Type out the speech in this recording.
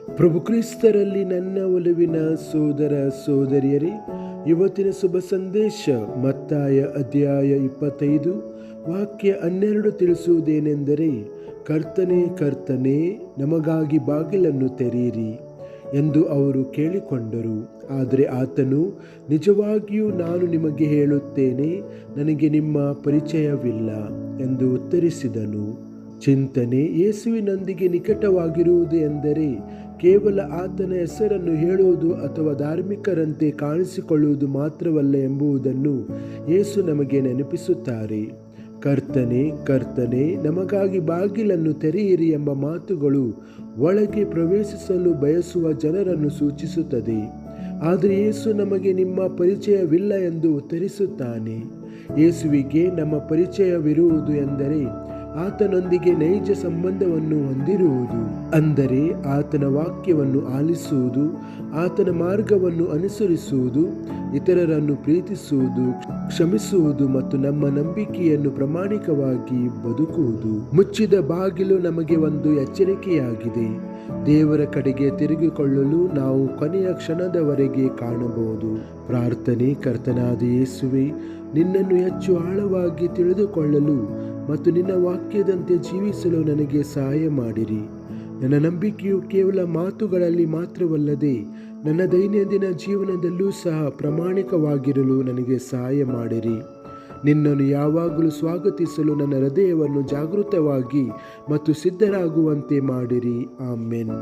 ಪ್ರಭು ಕ್ರಿಸ್ತರಲ್ಲಿ ನನ್ನ ಒಲವಿನ ಸೋದರ ಸೋದರಿಯರೇ, ಇವತ್ತಿನ ಶುಭ ಸಂದೇಶ ಮತ್ತಾಯ ಅಧ್ಯಾಯ 25 ವಾಕ್ಯ 12 ತಿಳಿಸುವುದೇನೆಂದರೆ, ಕರ್ತನೇ ಕರ್ತನೇ, ನಮಗಾಗಿ ಬಾಗಿಲನ್ನು ತೆರೆಯಿರಿ ಎಂದು ಅವರು ಕೇಳಿಕೊಂಡರು. ಆದರೆ ಆತನು, ನಿಜವಾಗಿಯೂ ನಾನು ನಿಮಗೆ ಹೇಳುತ್ತೇನೆ, ನನಗೆ ನಿಮ್ಮ ಪರಿಚಯವಿಲ್ಲ ಎಂದು ಉತ್ತರಿಸಿದನು. ಚಿಂತನೆ: ಯೇಸುವಿನೊಂದಿಗೆ ನಿಕಟವಾಗಿರುವುದು ಎಂದರೆ ಕೇವಲ ಆತನ ಹೆಸರನ್ನು ಹೇಳುವುದು ಅಥವಾ ಧಾರ್ಮಿಕರಂತೆ ಕಾಣಿಸಿಕೊಳ್ಳುವುದು ಮಾತ್ರವಲ್ಲ ಎಂಬುದನ್ನು ಯೇಸು ನಮಗೆ ನೆನಪಿಸುತ್ತಾರೆ. ಕರ್ತನೇ ಕರ್ತನೇ, ನಮಗಾಗಿ ಬಾಗಿಲನ್ನು ತೆರೆಯಿರಿ ಎಂಬ ಮಾತುಗಳು ಒಳಗೆ ಪ್ರವೇಶಿಸಲು ಬಯಸುವ ಜನರನ್ನು ಸೂಚಿಸುತ್ತದೆ. ಆದರೆ ಯೇಸು ನಮಗೆ ನಿಮ್ಮ ಪರಿಚಯವಿಲ್ಲ ಎಂದು ಉತ್ತರಿಸುತ್ತಾನೆ. ಯೇಸುವಿಗೆ ನಮ್ಮ ಪರಿಚಯವಿರುವುದು ಎಂದರೆ ಆತನೊಂದಿಗೆ ನೈಜ ಸಂಬಂಧವನ್ನು ಹೊಂದಿರುವುದು, ಅಂದರೆ ಆತನ ವಾಕ್ಯವನ್ನು ಆಲಿಸುವುದು, ಆತನ ಮಾರ್ಗವನ್ನು ಅನುಸರಿಸುವುದು, ಇತರರನ್ನು ಪ್ರೀತಿಸುವುದು, ಕ್ಷಮಿಸುವುದು ಮತ್ತು ನಮ್ಮ ನಂಬಿಕೆಯನ್ನು ಪ್ರಾಮಾಣಿಕವಾಗಿ ಬದುಕುವುದು. ಮುಚ್ಚಿದ ಬಾಗಿಲು ನಮಗೆ ಒಂದು ಎಚ್ಚರಿಕೆಯಾಗಿದೆ. ದೇವರ ಕಡೆಗೆ ತಿರುಗಿಕೊಳ್ಳಲು ನಾವು ಕೊನೆಯ ಕ್ಷಣದವರೆಗೆ ಕಾಣಬಹುದು. ಪ್ರಾರ್ಥನೆ: ಕರ್ತನಾದ ಯೇಸುವೆ, ನಿನ್ನನ್ನು ಹೆಚ್ಚು ಆಳವಾಗಿ ತಿಳಿದುಕೊಳ್ಳಲು ಮತ್ತು ನಿನ್ನ ವಾಕ್ಯದಂತೆ ಜೀವಿಸಲು ನನಗೆ ಸಹಾಯ ಮಾಡಿರಿ. ನನ್ನ ನಂಬಿಕೆಯು ಕೇವಲ ಮಾತುಗಳಲ್ಲಿ ಮಾತ್ರವಲ್ಲದೆ ನನ್ನ ದೈನಂದಿನ ಜೀವನದಲ್ಲೂ ಸಹ ಪ್ರಾಮಾಣಿಕವಾಗಿರಲು ನನಗೆ ಸಹಾಯ ಮಾಡಿರಿ. ನಿನ್ನನ್ನು ಯಾವಾಗಲೂ ಸ್ವಾಗತಿಸಲು ನನ್ನ ಹೃದಯವನ್ನು ಜಾಗೃತವಾಗಿ ಮತ್ತು ಸಿದ್ಧರಾಗುವಂತೆ ಮಾಡಿರಿ. ಆಮೆನ್.